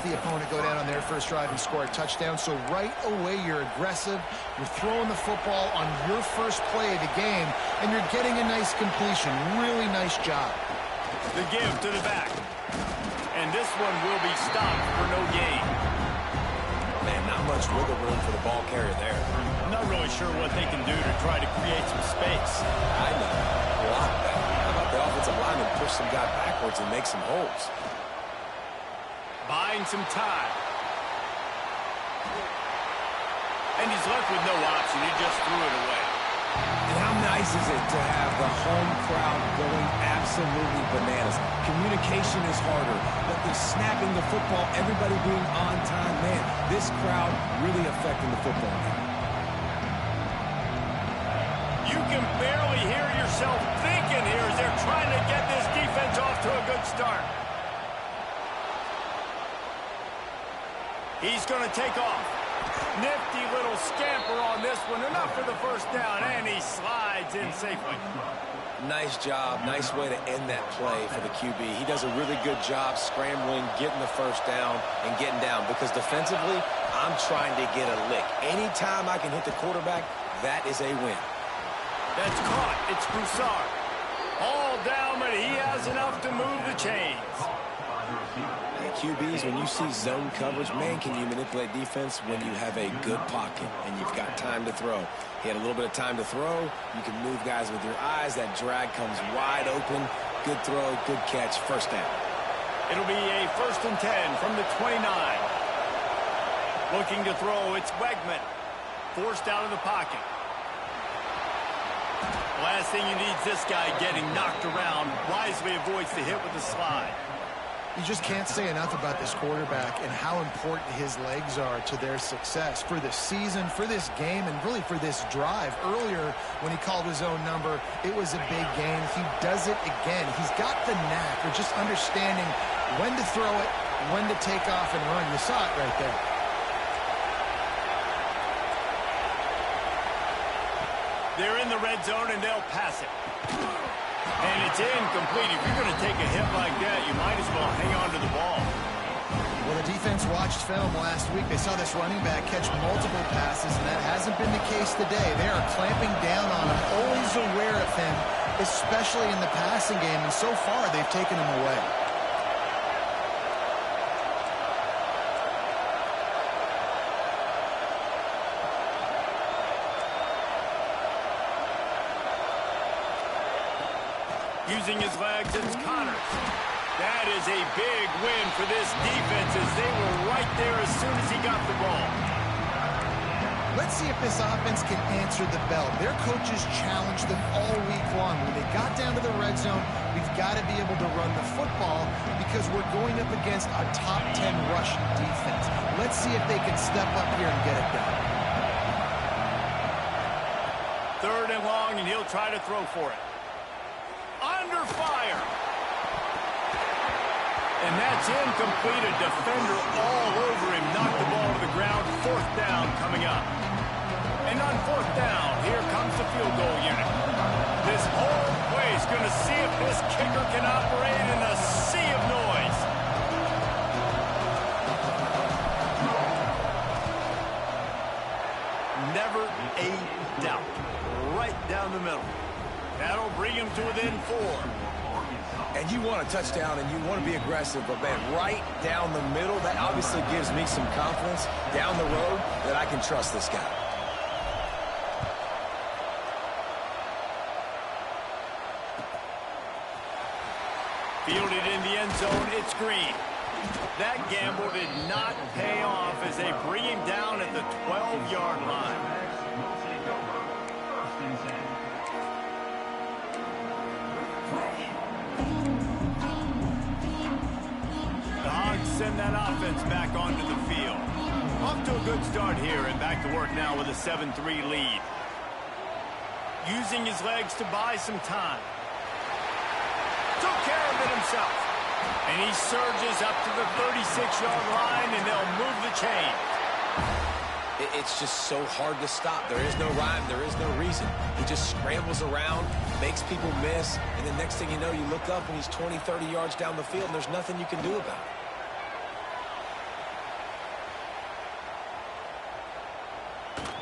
the opponent go down on their first drive and score a touchdown. So right away, you're aggressive. You're throwing the football on your first play of the game, and you're getting a nice completion. Really nice job. The give to the back. And this one will be stopped for no gain. Man, not much wiggle room for the ball carrier there. I'm not really sure what they can do to try to create some space. I know. Block that. How about the offensive lineman push some guy backwards and make some holes? Buying some time. And he's left with no option. He just threw it away. And how nice is it to have the home crowd going absolutely bananas? Communication is harder, but they're snapping the football, everybody being on time. Man, this crowd really affecting the football game. You can barely hear yourself thinking here as they're trying to get this defense off to a good start. He's going to take off. Nifty little scamper on this one. Enough for the first down, and he slides in safely. Nice job. Nice way to end that play for the QB. He does a really good job scrambling, getting the first down, and getting down. Because defensively, I'm trying to get a lick. Anytime I can hit the quarterback, that is a win. That's caught. It's Broussard. All down, but he has enough to move the chains. QBs, when you see zone coverage, man, can you manipulate defense when you have a good pocket and you've got time to throw. He had a little bit of time to throw. You can move guys with your eyes. That drag comes wide open. Good throw, good catch, first down. It'll be a 1st and 10 from the 29. Looking to throw, it's Wegman. Forced out of the pocket. Last thing you need is this guy getting knocked around. Wisely avoids the hit with the slide. You just can't say enough about this quarterback and how important his legs are to their success for this season, for this game, and really for this drive. Earlier, when he called his own number, it was a big gain. He does it again. He's got the knack of just understanding when to throw it, when to take off and run. You saw it right there. They're in the red zone, and they'll pass it. And it's incomplete. If you're going to take a hit like that, you might as well hang on to the ball. Well, the defense watched film last week. They saw this running back catch multiple passes, and that hasn't been the case today. They are clamping down on him, always aware of him, especially in the passing game. And so far, they've taken him away. Using his legs, it's Connors. That is a big win for this defense as they were right there as soon as he got the ball. Let's see if this offense can answer the bell. Their coaches challenged them all week long. When they got down to the red zone, we've got to be able to run the football because we're going up against a top 10 rushing defense. Let's see if they can step up here and get it done. 3rd and long, and he'll try to throw for it. Under fire. And that's incomplete. A defender all over him. Knocked the ball to the ground. 4th down coming up. And on 4th down, here comes the field goal unit. This whole play is going to see if this kicker can operate in a sea of noise. Never a doubt. Right down the middle. That'll bring him to within 4. And you want a touchdown and you want to be aggressive, but man, right down the middle, that obviously gives me some confidence down the road that I can trust this guy. Fielded in the end zone, it's Green. That gamble did not pay off as they bring him down at the 12-yard line. Send that offense back onto the field. Off to a good start here and back to work now with a 7-3 lead. Using his legs to buy some time. Took care of it himself. And he surges up to the 36-yard line and they'll move the chain. It's just so hard to stop. There is no rhyme. There is no reason. He just scrambles around, makes people miss, and the next thing you know, you look up and he's 20, 30 yards down the field and there's nothing you can do about it.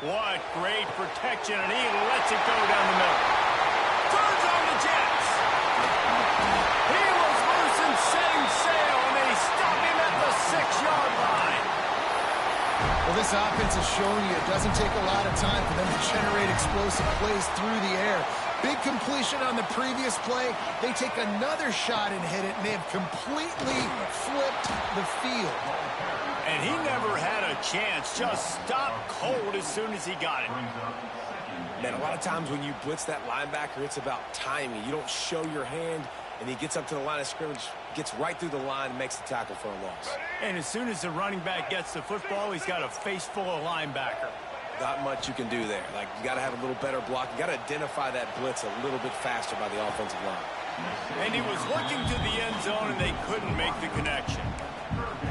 What great protection, and he lets it go down the middle. Turns on the Jets. He was loose and setting sail, and they stop him at the 6-yard line. Well, this offense is showing you it doesn't take a lot of time for them to generate explosive plays through the air. Big completion on the previous play. They take another shot and hit it, and they have completely flipped the field. And he never had a chance. Just stopped cold as soon as he got it. Man, a lot of times when you blitz that linebacker, it's about timing. You don't show your hand, and he gets up to the line of scrimmage, gets right through the line, and makes the tackle for a loss. And as soon as the running back gets the football, he's got a face full of linebacker. Not much you can do there. Like, you got to have a little better block. You got to identify that blitz a little bit faster by the offensive line. And he was looking to the end zone, and they couldn't make the connection.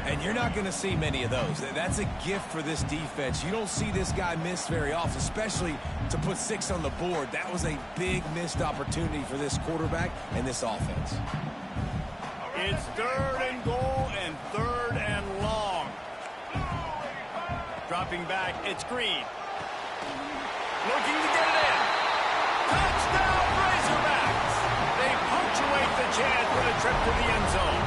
And you're not going to see many of those. That's a gift for this defense. You don't see this guy miss very often, especially to put 6 on the board. That was a big missed opportunity for this quarterback and this offense. It's 3rd and goal and 3rd and long. Dropping back, it's Green. Looking to get it in. Touchdown, Razorbacks! They punctuate the chance with a trip to the end zone.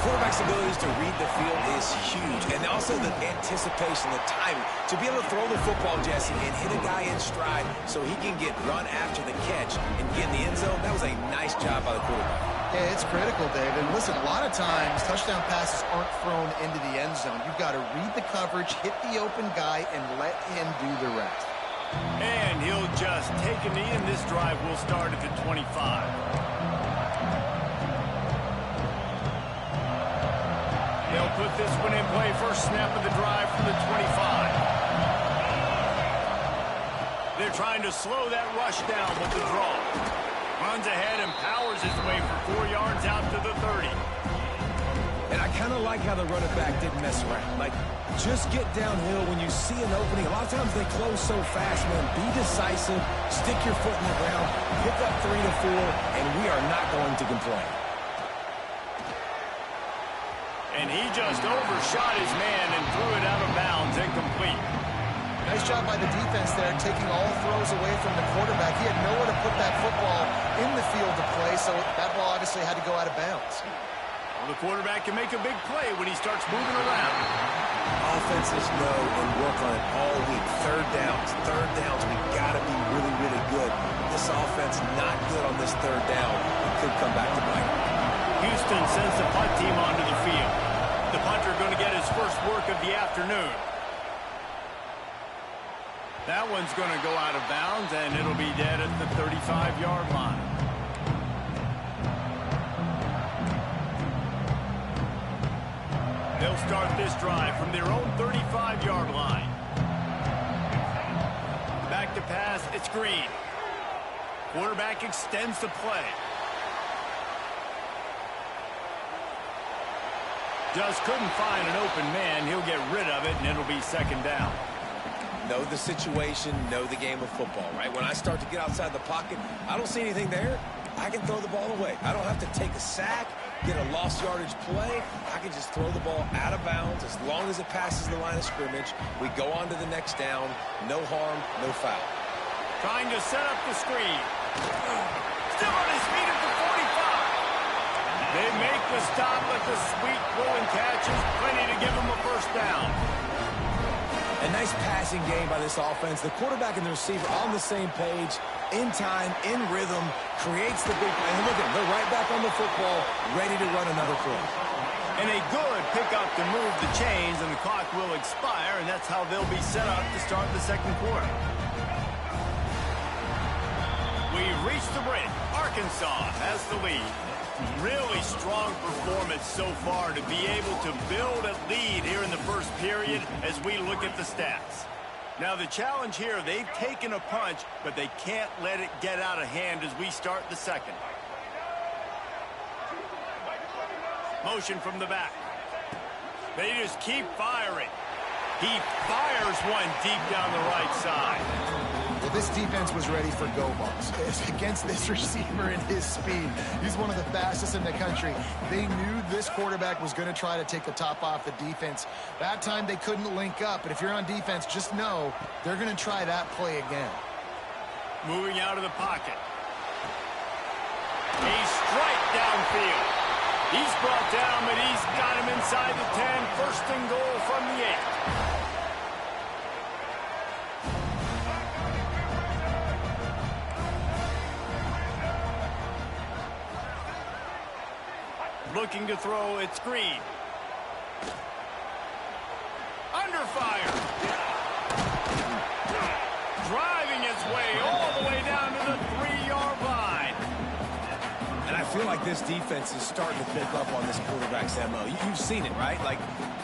Quarterback's abilities to read the field is huge, and also the anticipation, the timing. To be able to throw the football, Jesse, and hit a guy in stride so he can get run after the catch and get in the end zone, that was a nice job by the quarterback. Yeah, it's critical, David. Listen, a lot of times touchdown passes aren't thrown into the end zone. You've got to read the coverage, hit the open guy, and let him do the rest. And he'll just take a knee, and this drive will start at the 25. They'll put this one in play. First snap of the drive from the 25. They're trying to slow that rush down with the draw. Runs ahead and powers his way for 4 yards out to the 30. And I kind of like how the running back didn't mess around. Like, just get downhill when you see an opening. A lot of times they close so fast, man. Be decisive, stick your foot in the ground, pick up 3 to 4, and we are not going to complain. And he just overshot his man and threw it out of bounds, incomplete. Nice job by the defense there, taking all throws away from the quarterback. He had nowhere to put that football in the field to play, so that ball obviously had to go out of bounds. Well, the quarterback can make a big play when he starts moving around. Offenses know and work on it all week. Third downs, we got to be really, really good. This offense not good on this third down. It could come back to bite. Houston sends the punt team onto the field. The punter going to get his first work of the afternoon. That one's going to go out of bounds, and it'll be dead at the 35-yard line. They'll start this drive from their own 35-yard line. Back to pass, it's Green. Quarterback extends the play. Just couldn't find an open man. He'll get rid of it, and it'll be 2nd down. Know the situation, know the game of football, right? When I start to get outside the pocket, I don't see anything there. I can throw the ball away. I don't have to take a sack, get a lost yardage play. I can just throw the ball out of bounds as long as it passes the line of scrimmage. We go on to the next down. No harm, no foul. Trying to set up the screen. Still on his feet at the 45. They make the stop, but the sweet throwing catch is plenty to give him a first down. A nice passing game by this offense. The quarterback and the receiver on the same page, in time, in rhythm, creates the big play. And look at them, they're right back on the football, ready to run another play. And a good pickup to move the chains, and the clock will expire, and that's how they'll be set up to start the second quarter. We've reached the break. Arkansas has the lead. Really strong performance so far to be able to build a lead here in the first period as we look at the stats. Now the challenge here, they've taken a punch, but they can't let it get out of hand as we start the second. Motion from the back. They just keep firing. He fires one deep down the right side. Well, this defense was ready for go balls. Against this receiver and his speed, he's one of the fastest in the country. They knew this quarterback was going to try to take the top off the defense. That time they couldn't link up, but if you're on defense, just know they're going to try that play again. Moving out of the pocket. A strike downfield. He's brought down, but he's got him inside the 10. First and goal from the 8. Looking to throw, it's Green. Under fire. Driving its way all the way down to the 3-yard line. And I feel like this defense is starting to pick up on this quarterback's MO. You've seen it, right? Like,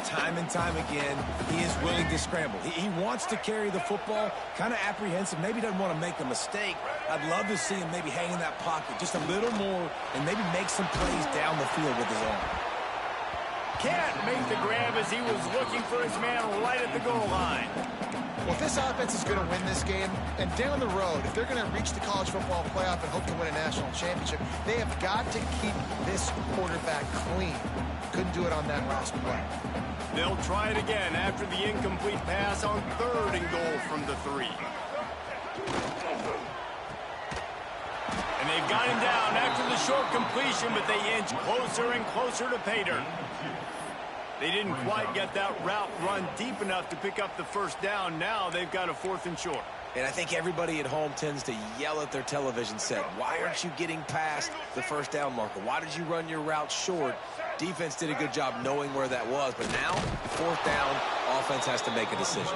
time and time again, he is willing to scramble. He wants to carry the football, kind of apprehensive, maybe doesn't want to make a mistake. I'd love to see him maybe hang in that pocket just a little more and maybe make some plays down the field with his arm. Can't make the grab as he was looking for his man right at the goal line. Well, if this offense is going to win this game, and down the road, if they're going to reach the college football playoff and hope to win a national championship, they have got to keep this quarterback clean. Couldn't do it on that last play. They'll try it again after the incomplete pass on 3rd and goal from the 3. And they've got him down after the short completion, but they inch closer and closer to pay dirt. They didn't quite get that route run deep enough to pick up the first down. Now they've got a 4th and short. And I think everybody at home tends to yell at their television set, why aren't you getting past the first down marker? Why did you run your route short? Defense did a good job knowing where that was, but now, 4th down, offense has to make a decision.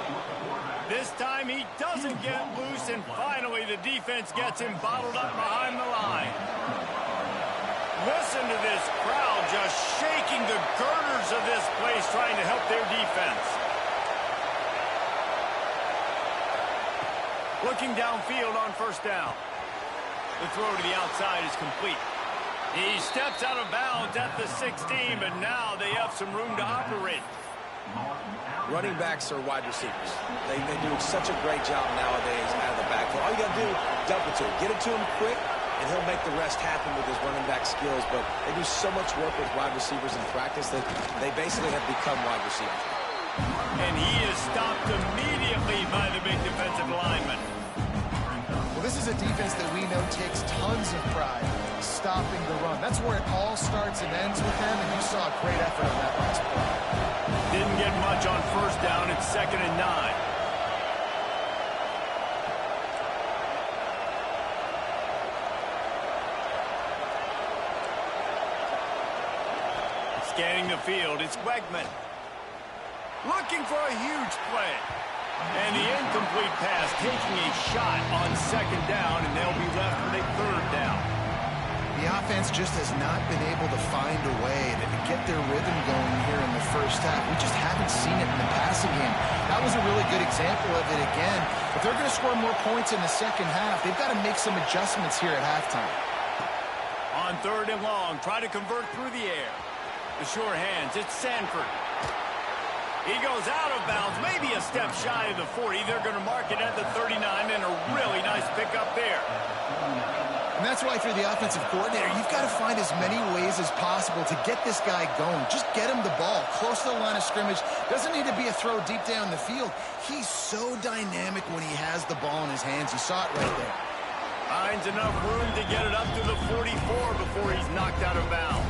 This time he doesn't get loose, and finally the defense gets him bottled up behind the line. Listen to this crowd just shaking the girders of this place trying to help their defense. Looking downfield on 1st down. The throw to the outside is complete. He steps out of bounds at the 16, but now they have some room to operate. Running backs are wide receivers. They do such a great job nowadays out of the backfield. All you got to do, dump it to him. Get it to him quick, and he'll make the rest happen with his running back skills. But they do so much work with wide receivers in practice that they basically have become wide receivers. And he is stopped immediately by the big defensive lineman. Well, this is a defense that we know takes tons of pride stopping the run. That's where it all starts and ends with them, and you saw a great effort on that last play. Didn't get much on 1st down. It's 2nd and 9. Scanning the field, it's Wegman. Looking for a huge play. And the incomplete pass taking a shot on 2nd down, and they'll be left with a 3rd down. The offense just has not been able to find a way to get their rhythm going here in the first half. We just haven't seen it in the passing game. That was a really good example of it again. If they're going to score more points in the second half, they've got to make some adjustments here at halftime. On 3rd and long, try to convert through the air. The sure hands, it's Sanford. He goes out of bounds, maybe a step shy of the 40. They're going to mark it at the 39, and a really nice pickup there. And that's why, if you're the offensive coordinator, you've got to find as many ways as possible to get this guy going. Just get him the ball close to the line of scrimmage. Doesn't need to be a throw deep down the field. He's so dynamic when he has the ball in his hands. You saw it right there. Finds enough room to get it up to the 44 before he's knocked out of bounds.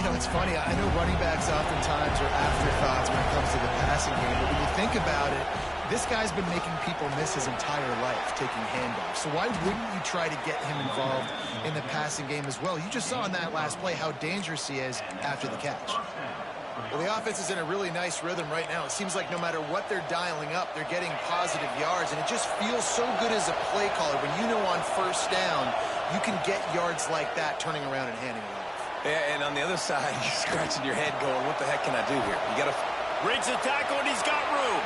You know, it's funny. I know running backs oftentimes are afterthoughts when it comes to the passing game, but when you think about it, this guy's been making people miss his entire life taking handoffs. So why wouldn't you try to get him involved in the passing game as well? You just saw in that last play how dangerous he is after the catch. Well, the offense is in a really nice rhythm right now. It seems like no matter what they're dialing up, they're getting positive yards, and it just feels so good as a play caller when you know on 1st down you can get yards like that turning around and handing it off. Yeah, and on the other side, you're scratching your head going, what the heck can I do here? You got to... Breaks a tackle, and he's got room.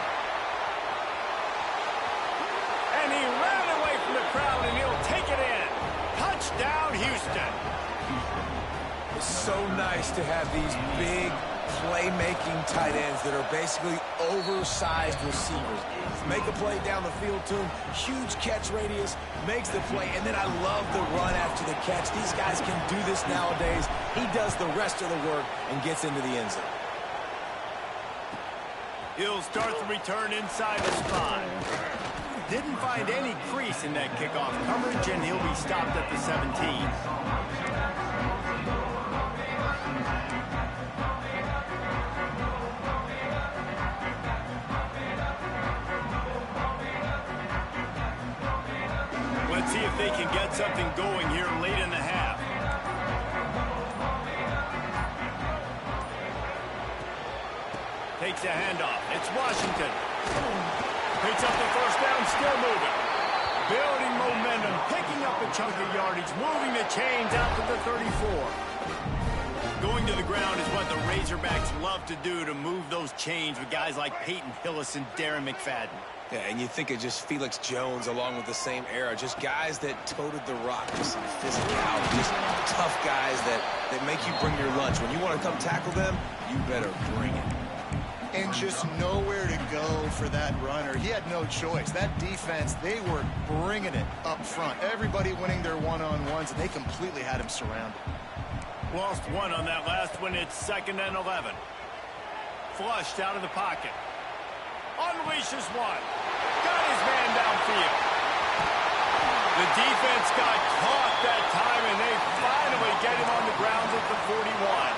And he ran away from the crowd, and he'll take it in. Touchdown, Houston. It's so nice to have these big playmaking tight ends that are basically oversized receivers. Make a play down the field to him, huge catch radius, makes the play, and then I love the run after the catch. These guys can do this nowadays. He does the rest of the work and gets into the end zone. He'll start the return inside the spot. Didn't find any crease in that kickoff coverage, and he'll be stopped at the 17. Let's see if they can get something going here late in the half. Takes a handoff. It's Washington. Picks up the first down, still moving. Building momentum, picking up a chunk of yardage, moving the chains out to the 34. Going to the ground is what the Razorbacks love to do, to move those chains with guys like Peyton Hillis and Darren McFadden. Yeah, and you think of just Felix Jones along with the same era, just guys that toted the rock with some physicality, just tough guys that make you bring your lunch. When you want to come tackle them, you better bring it. And just nowhere to go for that runner. He had no choice. That defense, they were bringing it up front. Everybody winning their one-on-ones, and they completely had him surrounded. Lost one on that last one. It's 2nd and 11. Flushed out of the pocket. Unleashes one. Got his man downfield. The defense got caught that time, and they finally get him on the ground at the 41.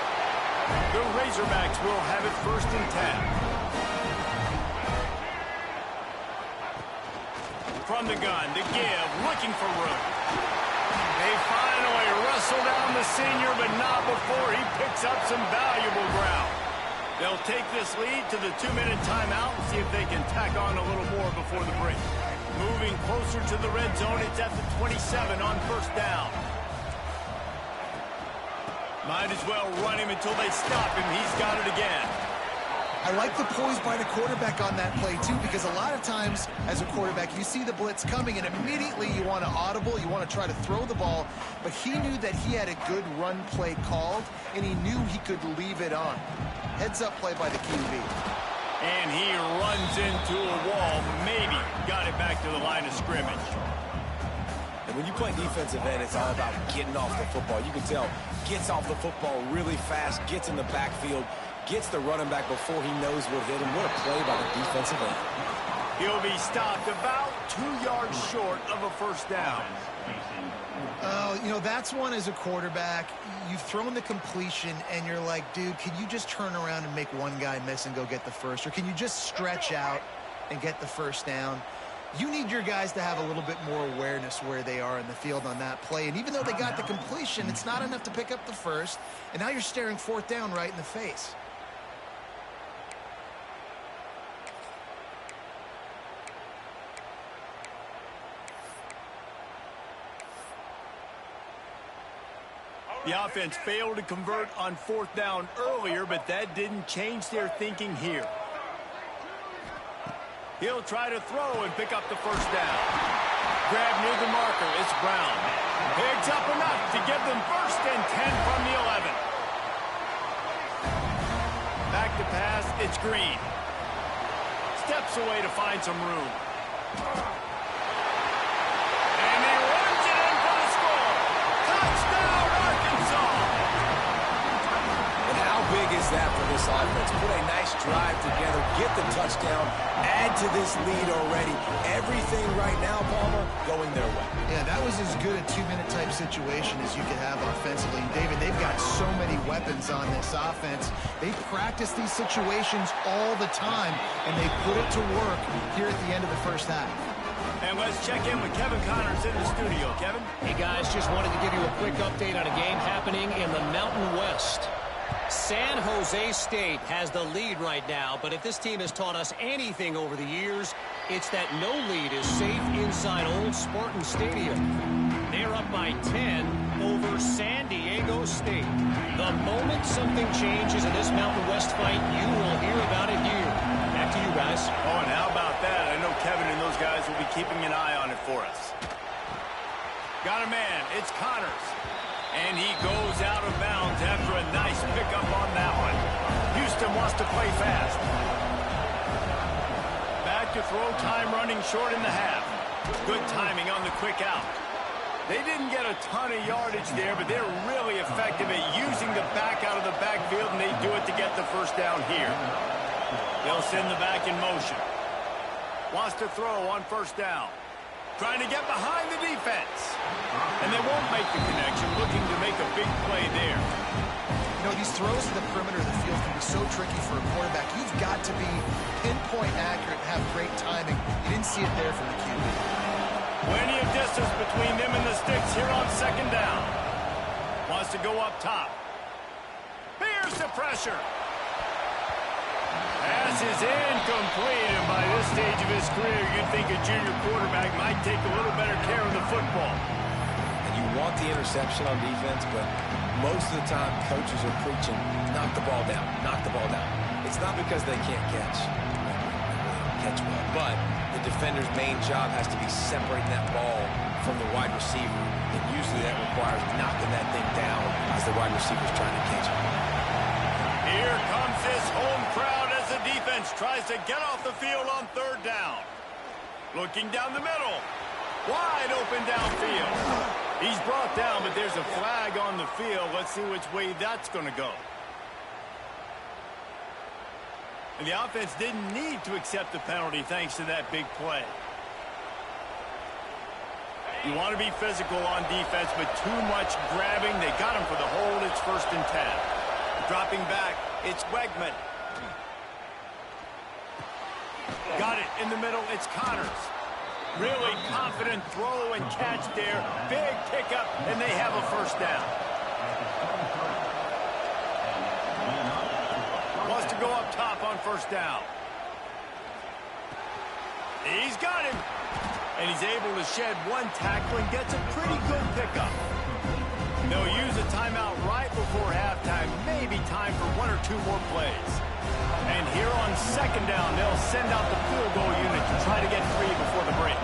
The Razorbacks will have it 1st and 10. From the gun, the give, looking for room. They finally wrestle down the senior, but not before he picks up some valuable ground. They'll take this lead to the 2-minute timeout and see if they can tack on a little more before the break. Moving closer to the red zone, it's at the 27 on 1st down. Might as well run him until they stop him. He's got it again. I like the poise by the quarterback on that play, too, because a lot of times, as a quarterback, you see the blitz coming, and immediately you want to audible, you want to try to throw the ball, but he knew that he had a good run play called, and he knew he could leave it on. Heads-up play by the QB. And he runs into a wall, maybe got it back to the line of scrimmage. And when you play defensive end, it's all about getting off the football. You can tell, gets off the football really fast, gets in the backfield, gets the running back before he knows what hit him. What a play by the defensive end. He'll be stopped about 2 yards short of a 1st down. You know, that's one as a quarterback. You've thrown the completion, and you're like, dude, can you just turn around and make one guy miss and go get the first? Or can you just stretch out and get the 1st down? You need your guys to have a little bit more awareness where they are in the field on that play. And even though they got the completion, it's not enough to pick up the 1st. And now you're staring 4th down right in the face. The offense failed to convert on 4th down earlier, but that didn't change their thinking here. He'll try to throw and pick up the 1st down. Grab near the marker. It's Brown. Picks up enough to give them 1st and 10 from the 11. Back to pass. It's Green. Steps away to find some room. And he runs it in for the score. Touchdown, Arkansas. And how big is that for this offense? Put a nice drive together, get the touchdown, add to this lead already. Everything right now, Palmer, going their way. Yeah, that was as good a 2-minute type situation as you could have offensively. And David, they've got so many weapons on this offense. They practice these situations all the time, and they put it to work here at the end of the 1st half. And let's check in with Kevin Connors in the studio. Kevin? Hey, guys, just wanted to give you a quick update on a game happening in the Mountain West. San Jose State has the lead right now, but if this team has taught us anything over the years, it's that no lead is safe inside Old Spartan Stadium. They're up by 10 over San Diego State. The moment something changes in this Mountain West fight, you will hear about it here. Back to you guys. Oh, and how about that? I know Kevin and those guys will be keeping an eye on it for us. Got a man. It's Connors. And he goes out of bounds after a nice pickup on that one. Houston Houston wants to play fast. Back to throw, time running short in the half. Good timing on the quick out. They didn't get a ton of yardage there, but they're really effective at using the back out of the backfield, and they do it to get the first down here. They'll send the back in motion. Wants to throw on first down. Trying to get behind the defense. And they won't make the connection, looking to make a big play there. You know, these throws to the perimeter of the field can be so tricky for a quarterback. You've got to be pinpoint accurate and have great timing. You didn't see it there from the QB. Plenty of distance between them and the sticks here on second down. Wants to go up top. Here's the pressure. Pass is incomplete, and by this stage of his career, you'd think a junior quarterback might take a little better care of the football. And you want the interception on defense, but most of the time, coaches are preaching, knock the ball down, knock the ball down. It's not because they can't catch. They don't catch well, but the defender's main job has to be separating that ball from the wide receiver, and usually that requires knocking that thing down as the wide receiver's trying to catch it. Here comes this home crowd as the defense tries to get off the field on third down. Looking down the middle. Wide open downfield. He's brought down, but there's a flag on the field. Let's see which way that's going to go. And the offense didn't need to accept the penalty thanks to that big play. You want to be physical on defense, but too much grabbing. They got him for the hold. It's 1st and 10. Dropping back, it's Wegman. Got it in the middle, it's Connors. Really confident throw and catch there. Big pickup, and they have a first down. Wants to go up top on first down. He's got him. And he's able to shed one tackle and gets a pretty good pickup. They'll use a timeout right before halftime. Maybe time for 1 or 2 more plays. And here on second down, they'll send out the field goal unit to try to get free before the break.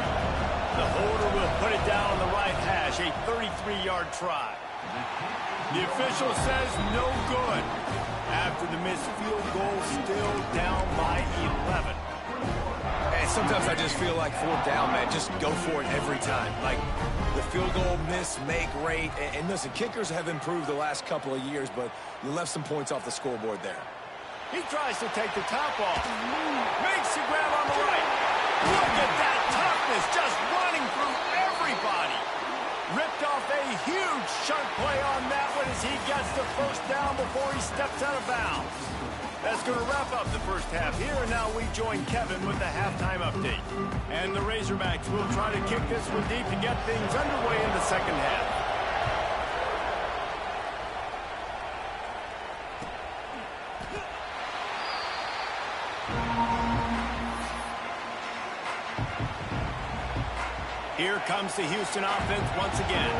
The holder will put it down on the right hash, a 33-yard try. The official says no good. After the missed field goal, still down by 11. And sometimes I just feel like 4th down, man, just go for it every time. Like, the field goal miss, make rate. And listen, kickers have improved the last couple of years, but you left some points off the scoreboard there. He tries to take the top off. Makes the grab on the right. Look at that toughness, just running through everybody. Ripped off a huge sharp play on that one as he gets the first down before he steps out of bounds. That's going to wrap up the first half here, and now we join Kevin with the halftime update. And the Razorbacks will try to kick this one deep to get things underway in the second half. Here comes the Houston offense once again.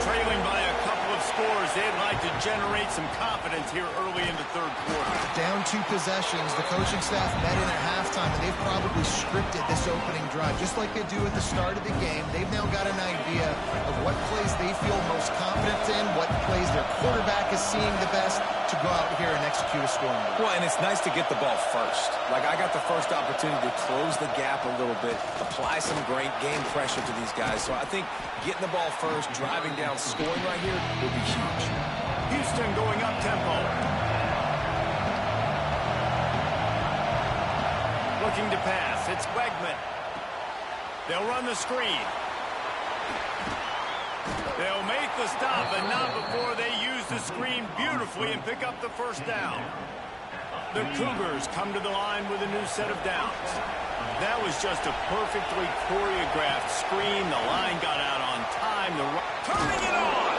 Trailing by a couple of scores, they'd like to generate some confidence here early in the third quarter. Down 2 possessions, the coaching staff met in at halftime, and they've probably scripted this opening drive, just like they do at the start of the game. They've now got an idea of what plays they feel most confident in, what plays their quarterback is seeing the best to go out here and execute a scoring move. Well, and it's nice to get the ball first. Like, I got the first opportunity to close the gap a little bit, apply some great game pressure to these guys. So I think getting the ball first, driving down, scoring right here would be huge. Houston going up tempo. Looking to pass. It's Wegman. They'll run the screen. They'll make the stop, but not before they use the screen beautifully and pick up the first down. The Cougars come to the line with a new set of downs. That was just a perfectly choreographed screen. The line got out on time. Turning it on!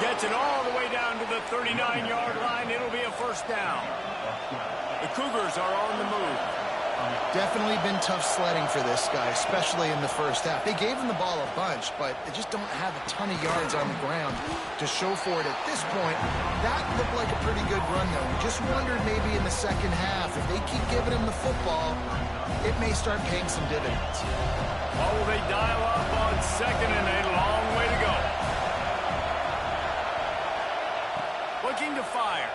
Gets it all the way down to the 39-yard line. It'll be a first down. The Cougars are on the move. Definitely been tough sledding for this guy, especially in the first half. They gave him the ball a bunch, but they just don't have a ton of yards on the ground to show for it at this point. That looked like a pretty good run, though. Just wondered maybe in the second half, if they keep giving him the football, it may start paying some dividends. Oh, they dial up on second and a long way to go. Looking to fire.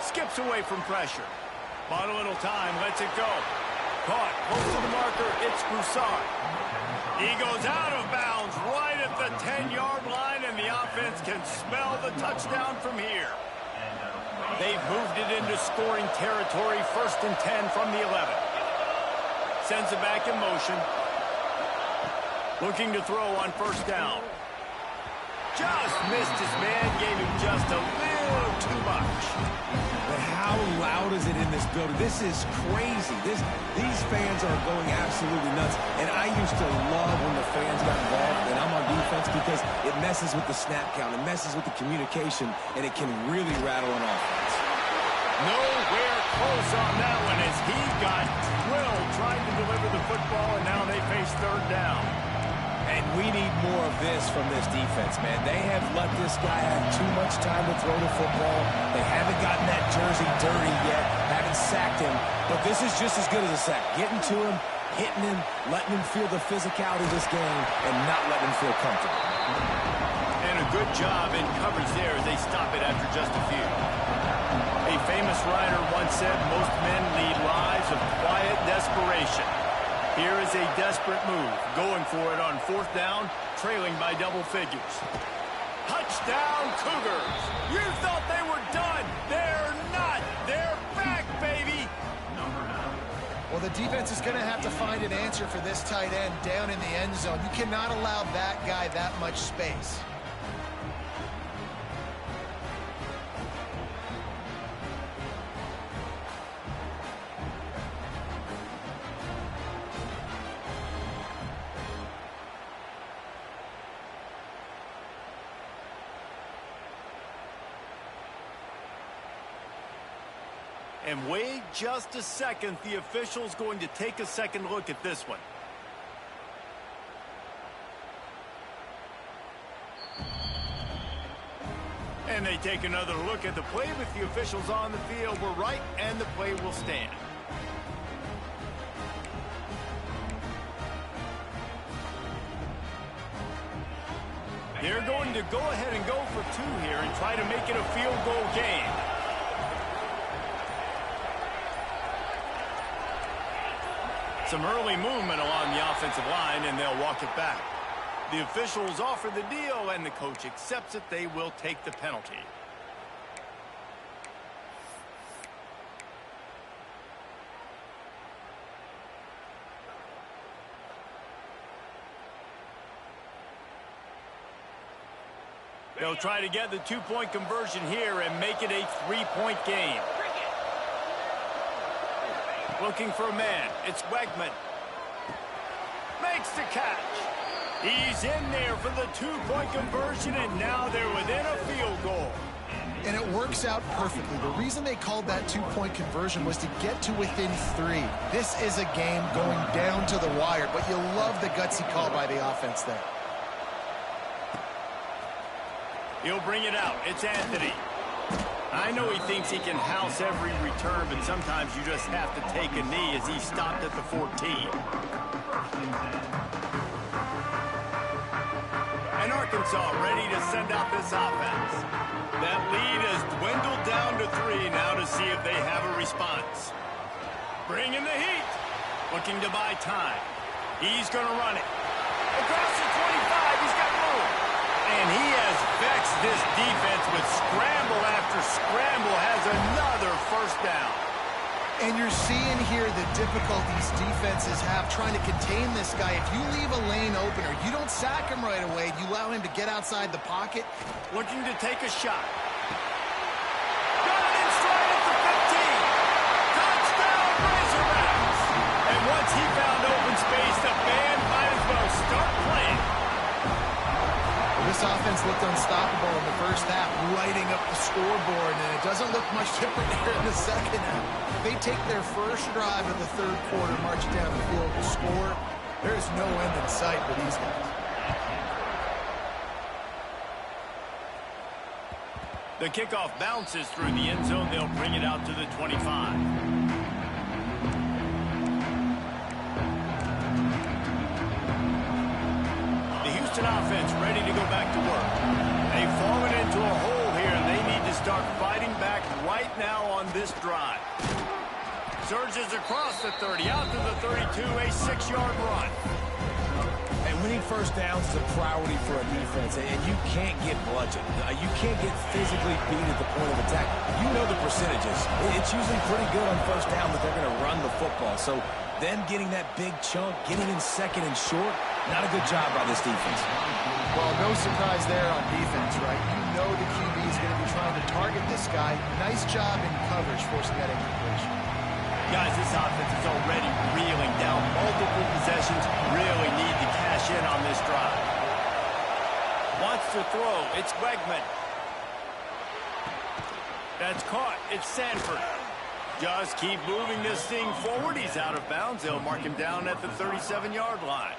Skips away from pressure. Bought a little time, lets it go. Caught, close to the marker, it's Broussard. He goes out of bounds right at the 10-yard line, and the offense can smell the touchdown from here. They've moved it into scoring territory, 1st and 10 from the 11. Sends it back in motion. Looking to throw on 1st down. Just missed his man, gave him just a little too much. But how loud is it in this building? This is crazy. These fans are going absolutely nuts. And I used to love when the fans got involved, and I'm on defense, because it messes with the snap count, it messes with the communication, and it can really rattle an offense. Nowhere close on that one as he got drilled trying to deliver the football, and now they face 3rd down. And we need more of this from this defense, man. They have let this guy have too much time to throw the football. They haven't gotten that jersey dirty yet, haven't sacked him. But this is just as good as a sack. Getting to him, hitting him, letting him feel the physicality of this game, and not letting him feel comfortable. And a good job in coverage there as they stop it after just a few. A famous writer once said, most men lead lives of quiet desperation. Here is a desperate move, going for it on 4th down, trailing by double figures. Touchdown, Cougars! You thought they were done. They're not. They're back, baby! Well, the defense is going to have to find an answer for this tight end down in the end zone. You cannot allow that guy that much space. And wait just a second. The official's going to take a second look at this one. And they take another look at the play with the officials on the field. We're right, and the play will stand. They're going to go ahead and go for 2 here and try to make it a field goal game. Some early movement along the offensive line, and they'll walk it back. The officials offer the deal, and the coach accepts it. They will take the penalty. They'll try to get the 2-point conversion here and make it a 3-point game. Looking for a man. It's Wegman. Makes the catch. He's in there for the 2-point conversion, and now they're within a field goal. And it works out perfectly. The reason they called that 2-point conversion was to get to within 3. This is a game going down to the wire, but you love the gutsy call by the offense there. He'll bring it out. It's Anthony. I know he thinks he can house every return, but sometimes you just have to take a knee as he stopped at the 14. And Arkansas ready to send out this offense. That lead has dwindled down to 3 now to see if they have a response. Bring in the heat. Looking to buy time. He's going to run it. Across the 25, he's got room. And he has vexed this defense with scramble after scramble, has another 1st down. And you're seeing here the difficulties defenses have trying to contain this guy. If you leave a lane open or you don't sack him right away, you allow him to get outside the pocket. Looking to take a shot. Got it in stride at the 15. Touchdown, Razorbacks. And once he found open space, the band might as well start playing. This offense looked unstoppable in the first half, lighting up the scoreboard, and it doesn't look much different here in the second half. They take their first drive of the 3rd quarter, march down the field to score. There is no end in sight for these guys. The kickoff bounces through the end zone. They'll bring it out to the 25. Offense ready to go back to work. They've fallen into a hole here, and they need to start fighting back right now on this drive. Surges across the 30, out to the 32, a 6-yard run. And winning first downs is a priority for a defense, and you can't get bludgeoned. You can't get physically beat at the point of attack. You know the percentages. It's usually pretty good on first down that they're going to run the football. So them getting that big chunk, getting in second and short, not a good job by this defense. Well, no surprise there on defense, right? You know the QB is going to be trying to target this guy. Nice job in coverage, forcing that incompletion. Guys, this offense is already reeling down multiple possessions. Really need to cash in on this drive. Wants to throw. It's Wegman. That's caught. It's Sanford. Just keep moving this thing forward. He's out of bounds. They'll mark him down at the 37-yard line.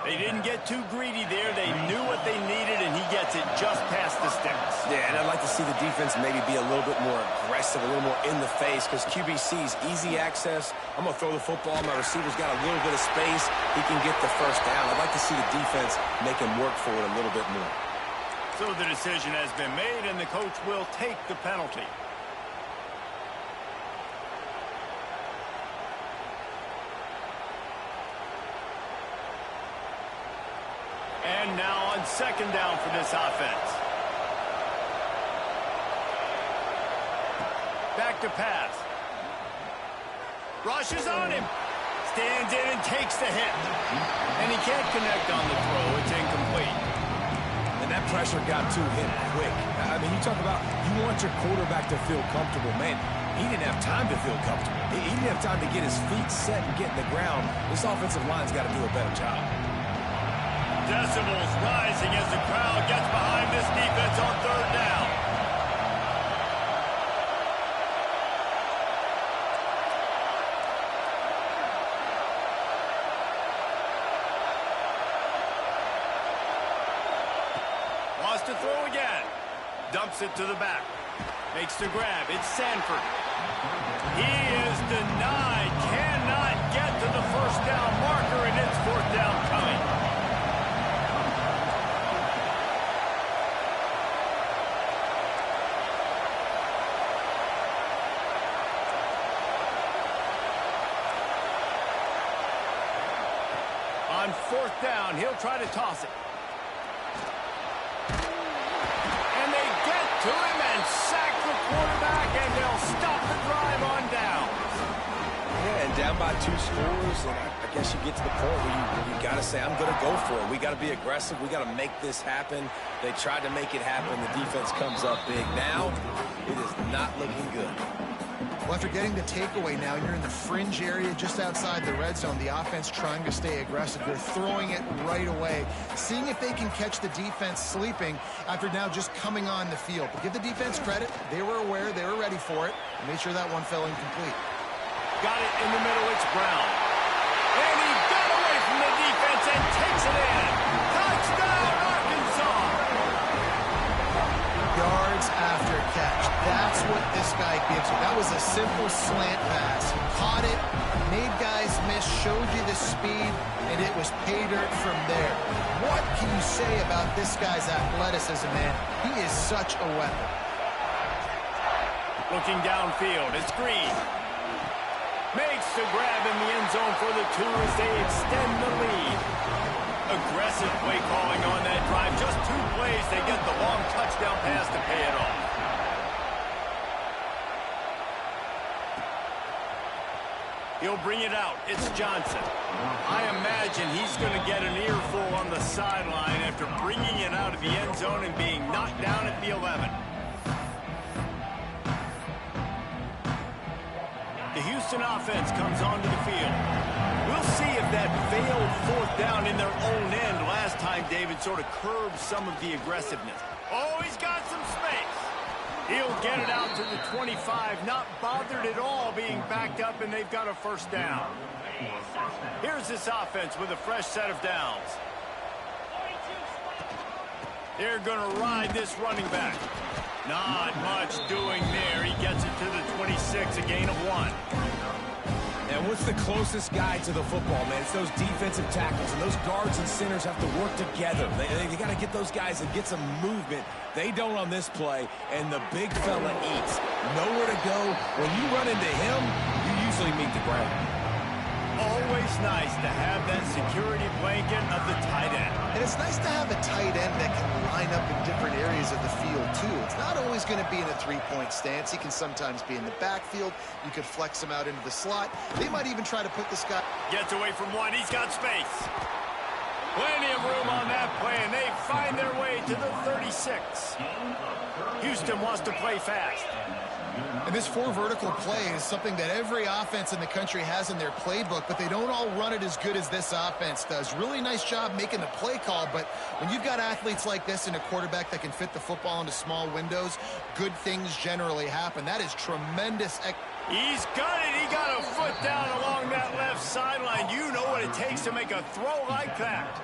They didn't get too greedy there. They knew what they needed, and he gets it just past the sticks. Yeah, and I'd like to see the defense maybe be a little bit more aggressive, a little more in the face, because QBC's easy access. I'm going to throw the football. My receiver's got a little bit of space. He can get the first down. I'd like to see the defense make him work for it a little bit more. So the decision has been made, and the coach will take the penalty. And now on second down for this offense. Back to pass. Rushes on him. Stands in and takes the hit. And he can't connect on the throw. It's incomplete. And that pressure got to him quick. I mean, you talk about you want your quarterback to feel comfortable. Man, he didn't have time to feel comfortable. He didn't have time to get his feet set and get in the ground. This offensive line's got to do a better job. Decibels rising as the crowd gets behind this defense on third down. Wants to throw again. Dumps it to the back. Makes the grab. It's Sanford. He is denied. Cannot get to the first down marker, and it's fourth down coming. On fourth down, he'll try to toss it. And they get to him and sack the quarterback, and they'll stop the drive on down. Yeah, and down by 2 scores, and I guess you get to the point where you got to say, I'm going to go for it. We got to be aggressive. We got to make this happen. They tried to make it happen. The defense comes up big. Now, it is not looking good. Well, after getting the takeaway now, you're in the fringe area just outside the red zone. The offense trying to stay aggressive. They're throwing it right away, seeing if they can catch the defense sleeping after now just coming on the field. But give the defense credit. They were aware. They were ready for it. And made sure that one fell incomplete. Got it in the middle. It's Brown. And he got away from the defense and takes it in. Touchdown, Arkansas! Yards after catch. That's what this guy gives you. That was a simple slant pass. Caught it, made guys miss, showed you the speed, and it was pay dirt from there. What can you say about this guy's athleticism, man? He is such a weapon. Looking downfield, it's Green. Makes the grab in the end zone for the 2 as they extend the lead. Aggressive play calling on that drive. Just 2 plays, they get the long touchdown pass to pay it off. He'll bring it out. It's Johnson. I imagine he's going to get an earful on the sideline after bringing it out of the end zone and being knocked down at the 11. The Houston offense comes onto the field. We'll see if that failed fourth down in their own end last time, David, sort of curbed some of the aggressiveness. Oh, he's got some space. He'll get it out to the 25, not bothered at all being backed up, and they've got a first down. Here's this offense with a fresh set of downs. They're going to ride this running back. Not much doing there. He gets it to the 26, a gain of 1. And what's the closest guy to the football, man? It's those defensive tackles, and those guards and centers have to work together. They got to get those guys and get some movement. They don't on this play, and the big fella eats. Nowhere to go. When you run into him, you usually meet the ground. Always nice to have that security blanket of the tight end. And it's nice to have a tight end that can line up in different areas of the field, too. It's not always going to be in a three-point stance. He can sometimes be in the backfield. You could flex him out into the slot. They might even try to put this guy... Gets away from one. He's got space. Plenty of room on that play, and they find their way to the 36. Houston wants to play fast. And this four vertical play is something that every offense in the country has in their playbook, but they don't all run it as good as this offense does. Really nice job making the play call, but when you've got athletes like this and a quarterback that can fit the football into small windows, good things generally happen. That is tremendous. He's got it. He got a foot down along that left sideline. You know what it takes to make a throw like that.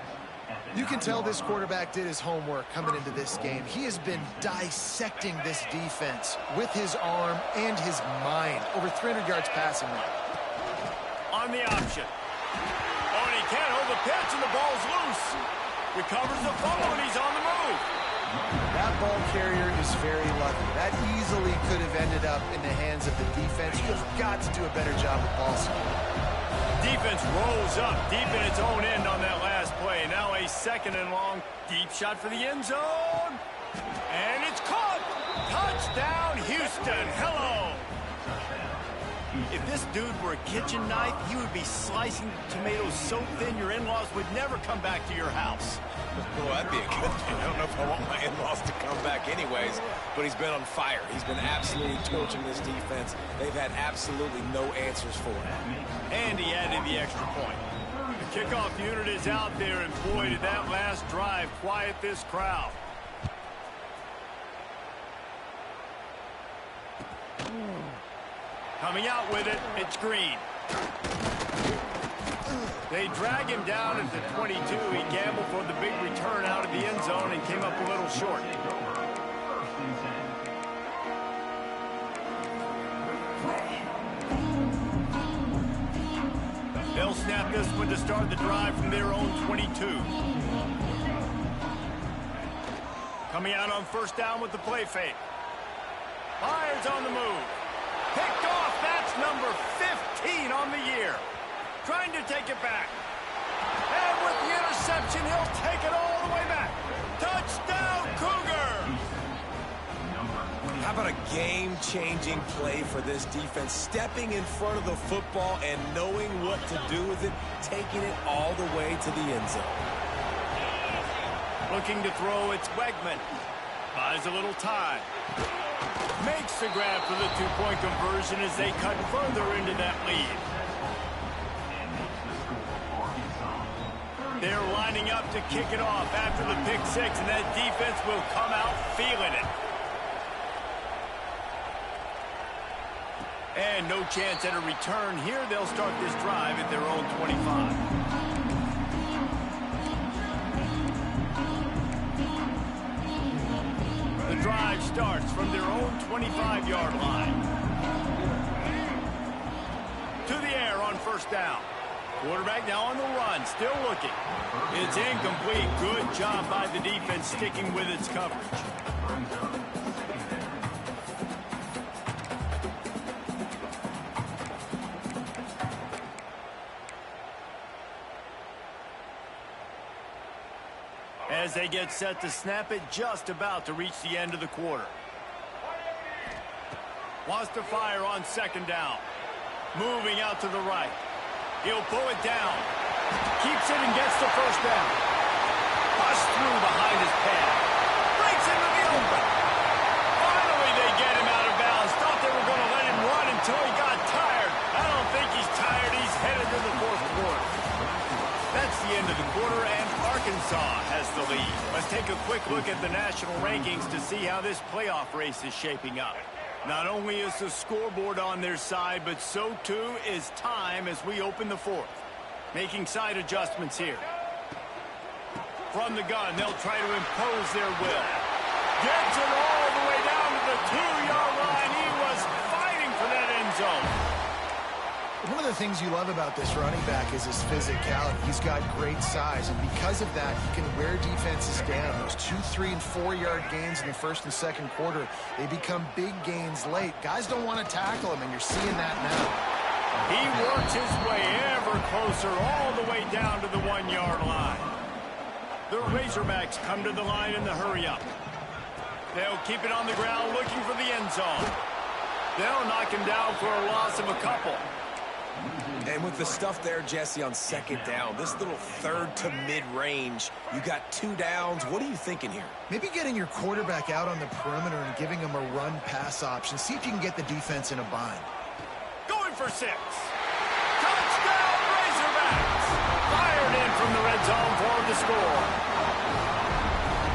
You can tell this quarterback did his homework coming into this game. He has been dissecting this defense with his arm and his mind. Over 300 yards passing now. On the option. Oh, and he can't hold the pitch, and the ball's loose. Recovers the fumble, and he's on the move. That ball carrier is very lucky. That easily could have ended up in the hands of the defense. You have got to do a better job with ball security. Defense rolls up deep in its own end on that last play. Now a second and long. Deep shot for the end zone. And it's caught. Touchdown, Houston. Hello. If this dude were a kitchen knife, he would be slicing tomatoes so thin your in-laws would never come back to your house. Well, that'd be a good thing. I don't know if I want my in-laws to come back anyways, but he's been on fire. He's been absolutely torching this defense. They've had absolutely no answers for him. And he added the extra point. The kickoff unit is out there, and boy, did that last drive quiet this crowd. Coming out with it, it's Green. They drag him down at the 22. He gambled for the big return out of the end zone and came up a little short. They'll snap this one to start the drive from their own 22. Coming out on first down with the play fake. Fires on the move. Picked off. That's number 15 on the year. Trying to take it back. And with the interception, he'll take it all the way back. Touchdown, Cougar! How about a game-changing play for this defense? Stepping in front of the football and knowing what to do with it, taking it all the way to the end zone. Looking to throw, it's Wegman. Buys a little time. Makes the grab for the two-point conversion as they cut further into that lead. They're lining up to kick it off after the pick six, and that defense will come out feeling it. And no chance at a return here. They'll start this drive at their own 25. The drive starts from their own 25-yard line. To the air on first down. Quarterback now on the run, still looking. It's incomplete. Good job by the defense sticking with its coverage. As they get set to snap it, just about to reach the end of the quarter. Wants to fire on second down. Moving out to the right. He'll pull it down. Keeps it and gets the first down. Busts through behind his pad. Breaks into the open. Finally, they get him out of bounds. Thought they were going to let him run until he got tired. I don't think he's tired. He's headed to the fourth quarter. That's the end of the quarter, and Arkansas has the lead. Let's take a quick look at the national rankings to see how this playoff race is shaping up. Not only is the scoreboard on their side, but so too is time as we open the fourth. Making side adjustments here. From the gun, they'll try to impose their will. Gets it all the way down to the 2-yard line. He was fighting for that end zone. One of the things you love about this running back is his physicality. He's got great size, and because of that, he can wear defenses down. Those 2, 3, and 4-yard gains in the first and second quarter, they become big gains late. Guys don't want to tackle him, and you're seeing that now. He works his way ever closer all the way down to the 1-yard line. The Razorbacks come to the line in the hurry-up. They'll keep it on the ground looking for the end zone. They'll knock him down for a loss of a couple. And with the stuff there, Jesse, on second down, this little third to mid-range, you got 2 downs. What are you thinking here? Maybe getting your quarterback out on the perimeter and giving him a run-pass option. See if you can get the defense in a bind. Going for 6. Touchdown, Razorbacks! Fired in from the red zone for the score.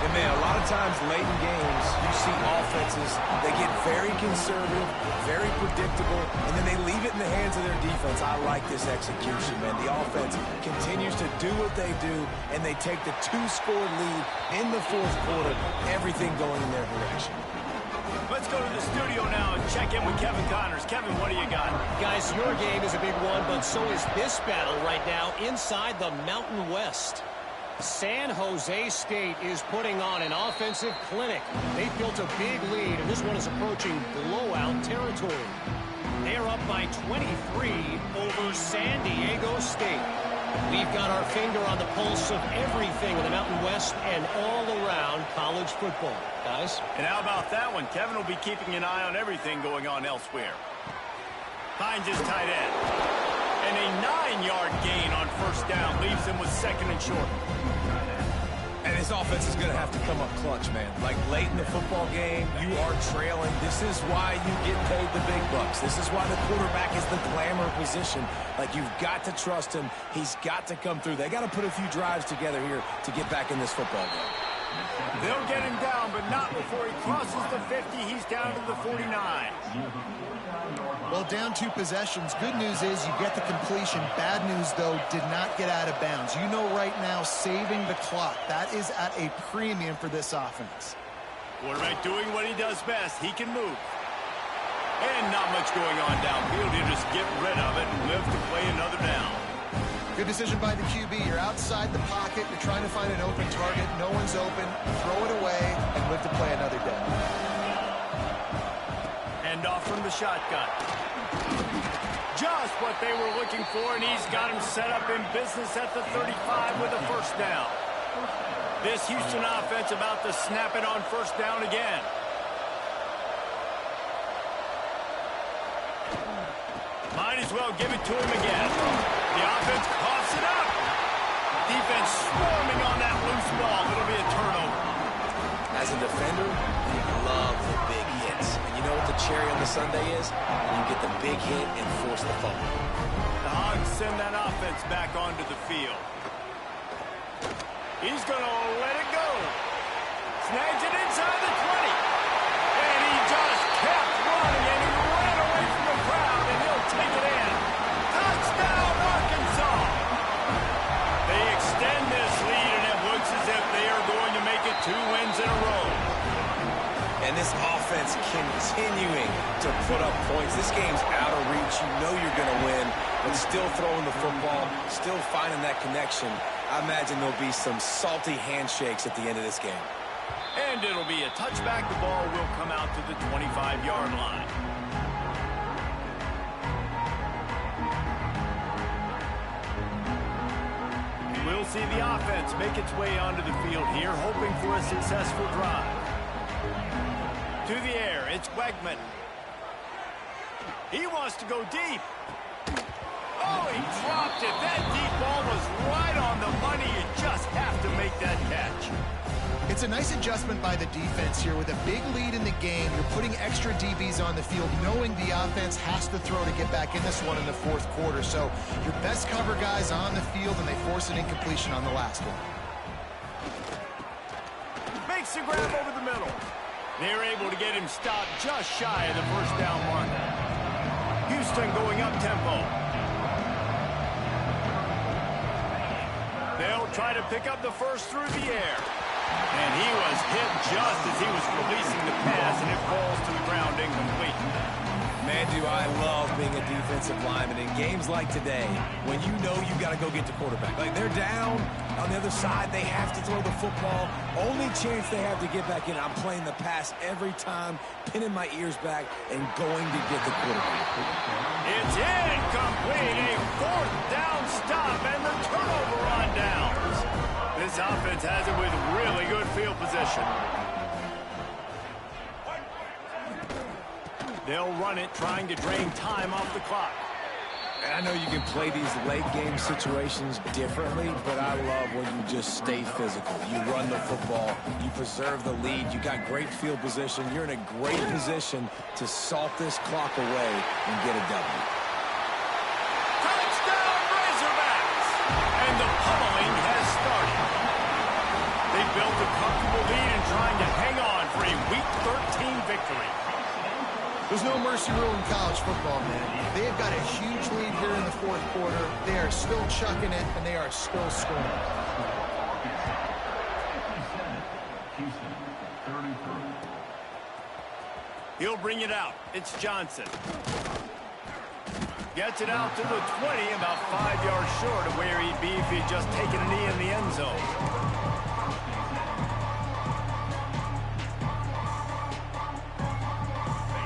And, man, a lot of times late in games, you see offenses, they get very conservative, very predictable, and then they leave it in the hands of their defense. I like this execution, man. The offense continues to do what they do, and they take the 2-score lead in the fourth quarter, everything going in their direction. Let's go to the studio now and check in with Kevin Connors. Kevin, what do you got? Guys, your game is a big one, but so is this battle right now inside the Mountain West. San Jose State is putting on an offensive clinic. They've built a big lead, and this one is approaching blowout territory. They're up by 23 over San Diego State. We've got our finger on the pulse of everything in the Mountain West and all around college football. Guys? And how about that one? Kevin will be keeping an eye on everything going on elsewhere. Finds his tight end. And a 9-yard gain on first down leaves him with second and short. And this offense is going to have to come up clutch, man. Like late in the football game, you are trailing. This is why you get paid the big bucks. This is why the quarterback is the glamour position. Like, you've got to trust him. He's got to come through. They got to put a few drives together here to get back in this football game. They'll get him down, but not before he crosses the 50. He's down to the 49. Well, down 2 possessions. Good news is you get the completion. Bad news, though, did not get out of bounds. You know right now, saving the clock. That is at a premium for this offense. Quarterback doing what he does best. He can move. And not much going on downfield. He'll just get rid of it and live to play another down. Good decision by the QB. You're outside the pocket. You're trying to find an open target. No one's open. Throw it away and live to play another day. Hand off from the shotgun. Just what they were looking for, and he's got him set up in business at the 35 with a first down. This Houston offense about to snap it on first down again. Might as well give it to him again. The offense coughs it up. Defense swarming on that loose ball. It'll be a turnover. As a defender, you love the big hits. And you know what the cherry on the sundae is? You get the big hit and force the fumble. The Hogs send that offense back onto the field. He's going to let it go. Snags it inside the 20. And he just kept running, and he ran away from the crowd, and he'll take it in. Touchdown, Arkansas! They extend this lead, and it looks as if they are going to make it 2 wins in a row. And this offense continuing to put up points. This game's out of reach. You know you're going to win, but still throwing the football, still finding that connection. I imagine there'll be some salty handshakes at the end of this game. And it'll be a touchback. The ball will come out to the 25-yard line. We'll see the offense make its way onto the field here, hoping for a successful drive. To the air, it's Wegman. He wants to go deep. Oh, he dropped it. That deep ball was right on the money. You just have to make that catch. It's a nice adjustment by the defense here. With a big lead in the game, you're putting extra DBs on the field, knowing the offense has to throw to get back in this one in the fourth quarter. So your best cover guys on the field, and they force an incompletion on the last one. Makes the grab over the middle. They're able to get him stopped just shy of the first down mark. Houston going up tempo. They'll try to pick up the first through the air. And he was hit just as he was releasing the pass, and it falls to the ground incomplete. Man, do I love being a defensive lineman in games like today when you know you got to go get the quarterback. Like, they're down on the other side. They have to throw the football. Only chance they have to get back in. I'm playing the pass every time, pinning my ears back, and going to get the quarterback. It's incomplete. A fourth down stop and the turnover on downs. This offense has it with really good field position. They'll run it, trying to drain time off the clock. And I know you can play these late game situations differently, but I love when you just stay physical. You run the football, you preserve the lead, you got great field position. You're in a great position to salt this clock away and get a W. Touchdown, Razorbacks! And the pummeling has started. They built a comfortable lead and trying to hang on for a Week 13 victory. There's no mercy rule in college football, man. They have got a huge lead here in the fourth quarter. They are still chucking it, and they are still scoring. He'll bring it out. It's Johnson. Gets it out to the 20, about 5 yards short of where he'd be if he'd just taken a knee in the end zone.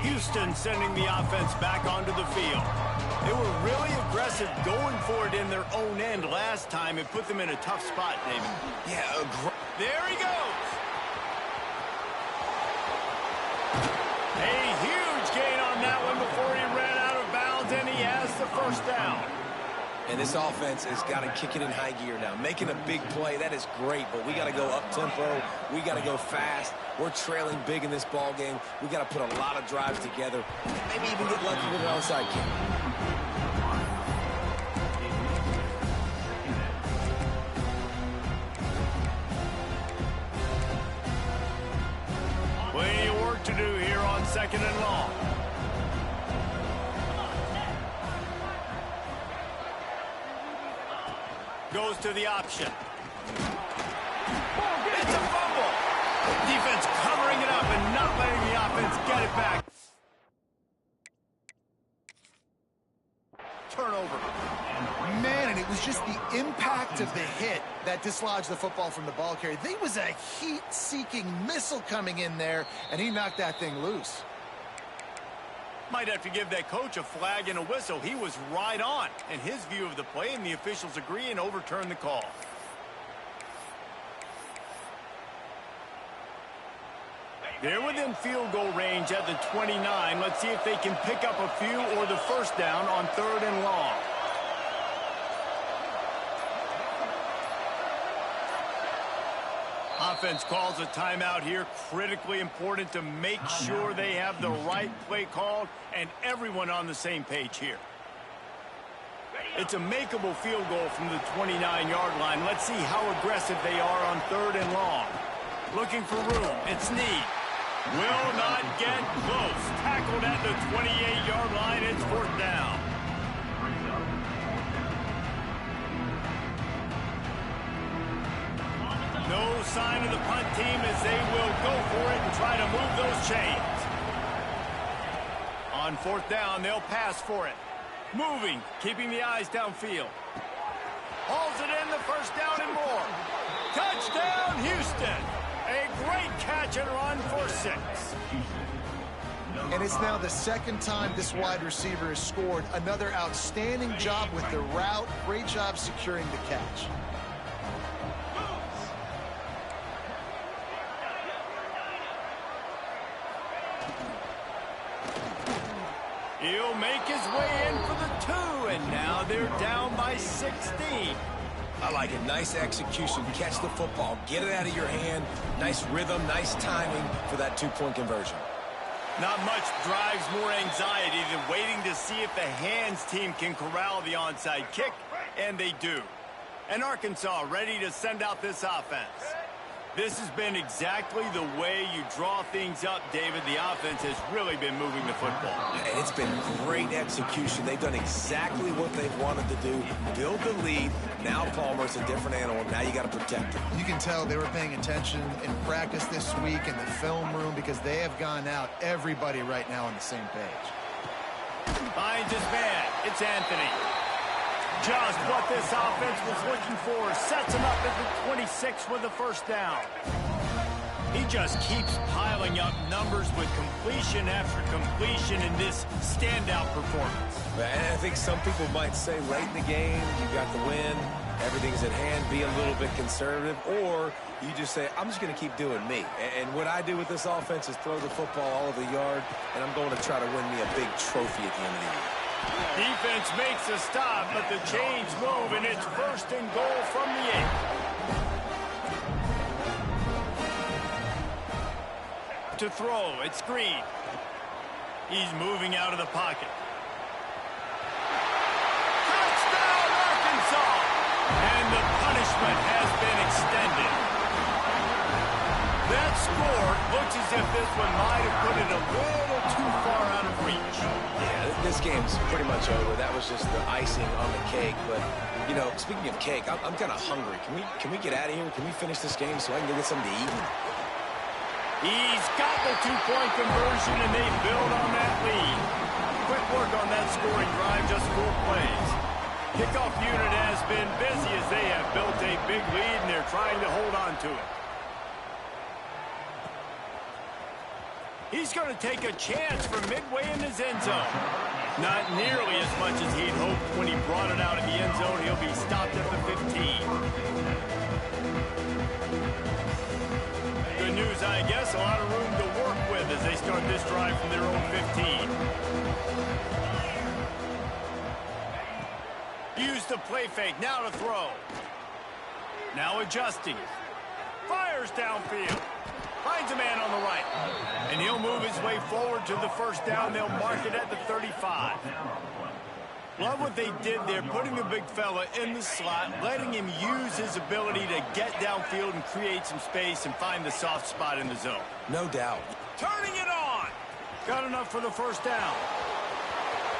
Houston sending the offense back onto the field. They were really aggressive going for it in their own end last time. It put them in a tough spot, David. Yeah, there he goes. A huge gain on that one before he ran out of bounds, and he has the first down. And this offense has got to kick it in high gear now. Making a big play, that is great, but we got to go up-tempo. We got to go fast. We're trailing big in this ball game. We got to put a lot of drives together. Maybe even get lucky with an onside kick. Plenty of work to do here on 2nd and long. Goes to the option. It's a fumble. Defense covering it up and not letting the offense get it back. Turnover. Man, and it was just the impact of the hit that dislodged the football from the ball carrier. There was a heat-seeking missile coming in there, and he knocked that thing loose. Might have to give that coach a flag and a whistle. He was right on in his view of the play, and the officials agree and overturn the call. They're within field goal range at the 29. Let's see if they can pick up a few or the first down on 3rd and long. Offense calls a timeout here. Critically important to make sure they have the right play called and everyone on the same page here. It's a makeable field goal from the 29-yard line. Let's see how aggressive they are on 3rd and long. Looking for room. It's Need. Will not get close. Tackled at the 28-yard line. It's 4th down. No sign of the punt team as they will go for it and try to move those chains. On 4th down, they'll pass for it. Moving, keeping the eyes downfield. Hauls it in, the first down and more. Touchdown, Houston. A great catch and run for 6. And it's now the 2nd time this wide receiver has scored. Another outstanding job with the route. Great job securing the catch. He'll make his way in for the 2, and now they're down by 16. I like it. Nice execution. Catch the football. Get it out of your hand. Nice rhythm, nice timing for that 2-point conversion. Not much drives more anxiety than waiting to see if the hands team can corral the onside kick, and they do. And Arkansas ready to send out this offense. This has been exactly the way you draw things up, David. The offense has really been moving the football. And it's been great execution. They've done exactly what they've wanted to do. Build the lead. Now Palmer's a different animal. Now you got to protect him. You can tell they were paying attention in practice this week in the film room because they have gone out, everybody right now on the same page. By finds his man. It's Anthony. Just what this offense was looking for. Sets him up at the 26 with the first down. He just keeps piling up numbers with completion after completion in this standout performance. And I think some people might say late in the game, you got the win, everything's at hand, be a little bit conservative, or you just say, I'm just going to keep doing me. And what I do with this offense is throw the football all over the yard, and I'm going to try to win me a big trophy at the end of the year. Defense makes a stop, but the chains move, and it's first and goal from the 8. To throw, it's Green. He's moving out of the pocket. Touchdown, Arkansas! And the punishment has been extended. That score looks as if this one might have put it a little too far out of reach. Yeah, this game's pretty much over. That was just the icing on the cake. But, you know, speaking of cake, I'm kind of hungry. Can we get out of here? Can we finish this game so I can go get something to eat? He's got the two-point conversion, and they build on that lead. Quick work on that scoring drive, just 4 plays. Kickoff unit has been busy as they have built a big lead, and they're trying to hold on to it. He's going to take a chance from midway in his end zone. Not nearly as much as he'd hoped when he brought it out of the end zone. He'll be stopped at the 15. Good news, I guess. A lot of room to work with as they start this drive from their own 15. Use the play fake. Now to throw. Now adjusting. Fires downfield. Finds a man on the right. And he'll move his way forward to the first down. They'll mark it at the 35. Love what they did there, putting the big fella in the slot, letting him use his ability to get downfield and create some space and find the soft spot in the zone. No doubt. Turning it on. Got enough for the first down.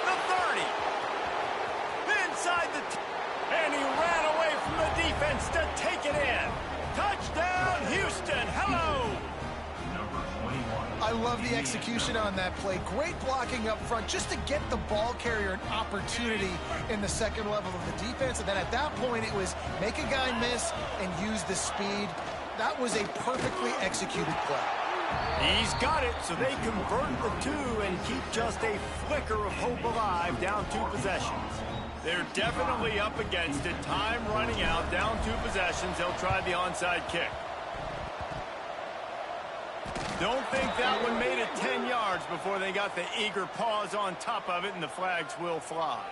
The 30. Inside the... And he ran away from the defense to take it in. Touchdown, Houston. Hello. I love the execution on that play. Great blocking up front just to get the ball carrier an opportunity in the second level of the defense. And then at that point, it was make a guy miss and use the speed. That was a perfectly executed play. He's got it, so they convert the 2 and keep just a flicker of hope alive, down 2 possessions. They're definitely up against it. Time running out, down 2 possessions. They'll try the onside kick. Don't think that one made it 10 yards before they got the eager paws on top of it, and the flags will fly.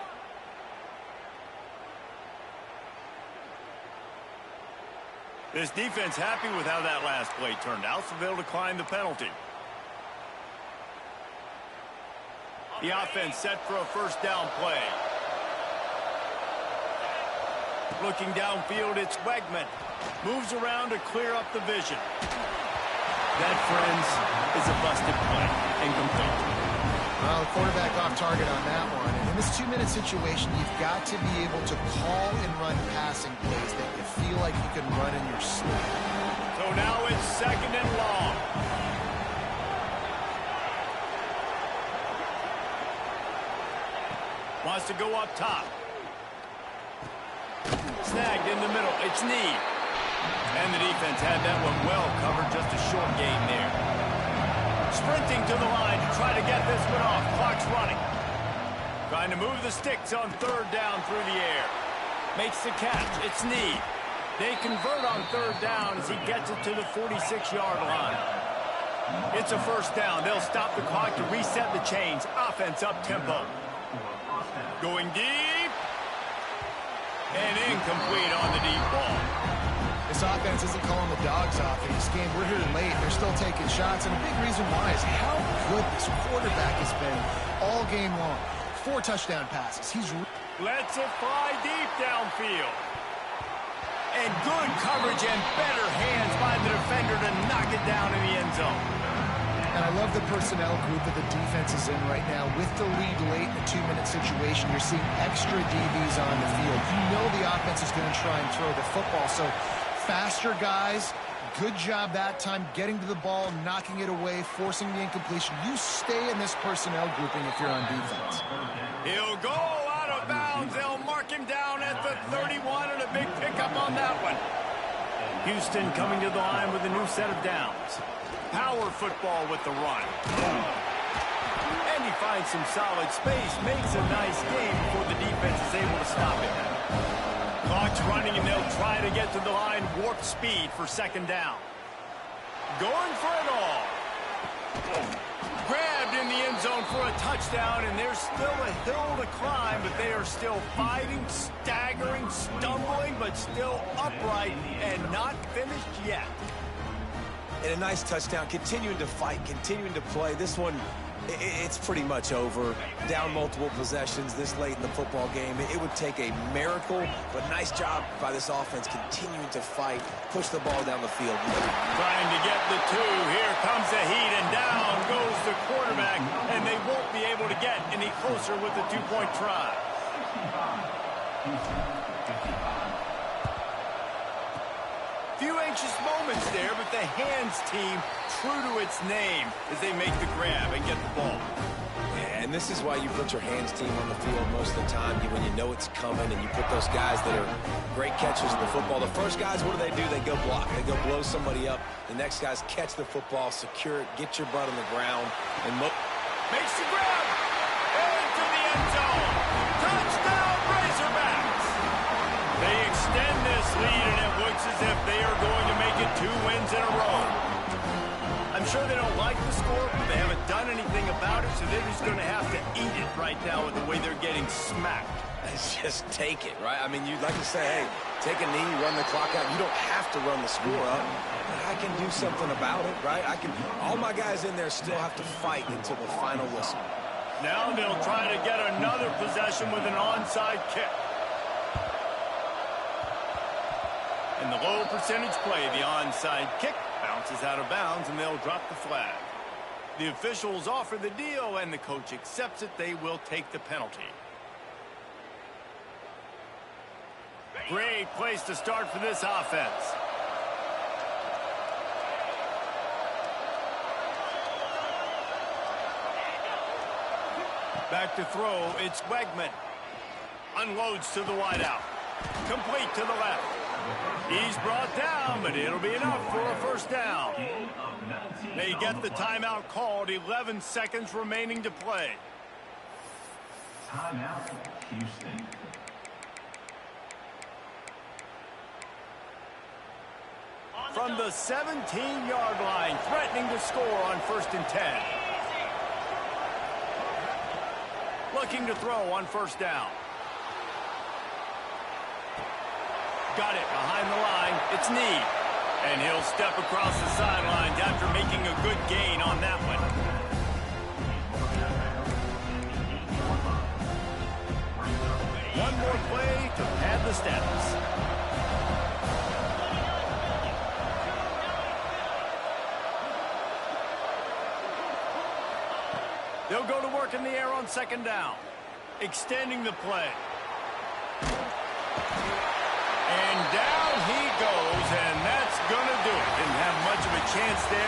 This defense happy with how that last play turned out, so they'll decline the penalty. The offense set for a first down play. Looking downfield, it's Wegman. Moves around to clear up the vision. That, friends, is a busted play. Incomplete. Well, the quarterback off target on that one. And in this 2-minute situation, you've got to be able to call and run passing plays that you feel like you can run in your sleep. So now it's second and long. Wants to go up top. Snagged in the middle. It's Need. And the defense had that one well covered, just a short gain there. Sprinting to the line to try to get this one off. Clock's running. Trying to move the sticks on third down through the air. Makes the catch. It's Need. They convert on third down as he gets it to the 46-yard line. It's a first down. They'll stop the clock to reset the chains. Offense up-tempo. Going deep. And incomplete on the deep ball. This offense isn't calling the dogs off in this game. We're here late. They're still taking shots. And a big reason why is how good this quarterback has been all game long. 4 touchdown passes. He's lets it fly deep downfield. And good coverage and better hands by the defender to knock it down in the end zone. And I love the personnel group that the defense is in right now. With the lead late in a 2-minute situation, you're seeing extra DBs on the field. You know the offense is going to try and throw the football. So faster guys, good job that time getting to the ball, knocking it away, forcing the incompletion. You stay in this personnel grouping if you're on defense. He'll go out of bounds. They'll mark him down at the 31, and a big pickup on that one. Houston coming to the line with a new set of downs. Power football with the run. And he finds some solid space, makes a nice game before the defense is able to stop him. Clock's running, and they'll try to get to the line warp speed for second down. Going for it all. Grabbed in the end zone for a touchdown, and there's still a hill to climb, but they are still fighting, staggering, stumbling, but still upright and not finished yet. And a nice touchdown, continuing to fight, continuing to play. This one, it's pretty much over. Down multiple possessions this late in the football game. It would take a miracle, but nice job by this offense continuing to fight, push the ball down the field. Trying to get the two. Here comes the heat, and down goes the quarterback, and they won't be able to get any closer with the two-point try. Few anxious moments there, but the hands team true to its name as they make the grab and get the ball. Yeah, and this is why you put your hands team on the field most of the time, when you know it's coming, and you put those guys that are great catchers in the football. The first guys, what do? They go block. They go blow somebody up. The next guys catch the football, secure it, get your butt on the ground, and look. Makes the grab. Into the end zone. Touchdown, Razorbacks. They extend this lead, and it looks as if they are going to make it 2 wins in a row. I'm sure they don't like the score, but they haven't done anything about it, so they're just going to have to eat it right now with the way they're getting smacked. Just take it, right? I mean, you'd like to say, hey, take a knee, run the clock out. You don't have to run the score up, but I can do something about it, right? All my guys in there still have to fight until the final whistle. Now they'll try to get another possession with an onside kick. In the low percentage play, the onside kick bounces out of bounds, and they'll drop the flag. The officials offer the deal, and the coach accepts it. They will take the penalty. Great place to start for this offense. Back to throw, it's Wegman. Unloads to the wideout. Complete to the left. He's brought down, but it'll be enough for a first down. They get the timeout called, 11 seconds remaining to play. Timeout, Houston. From the 17-yard line, threatening to score on 1st and 10. Looking to throw on first down. Got it behind the line. It's Need. And he'll step across the sidelines after making a good gain on that one. One more play to pad the stats. They'll go to work in the air on second down. Extending the play. And down he goes, and that's going to do it. Didn't have much of a chance there.